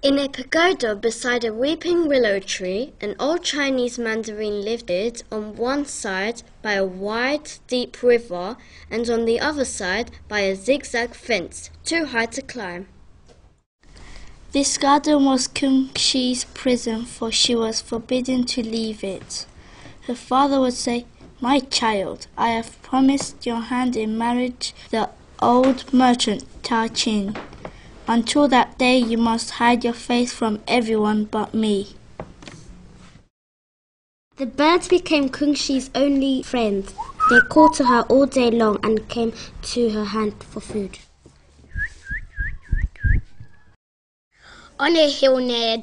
In a pagoda beside a weeping willow tree, an old Chinese mandarin lived on one side by a wide, deep river and on the other side by a zigzag fence, too high to climb. This garden was Kung Shi's prison, for she was forbidden to leave it. Her father would say, "My child, I have promised your hand in marriage the old merchant Ta Chin. Until that day you must hide your face from everyone but me." The birds became Kung Shi's only friends. They called to her all day long and came to her hand for food. On a hill near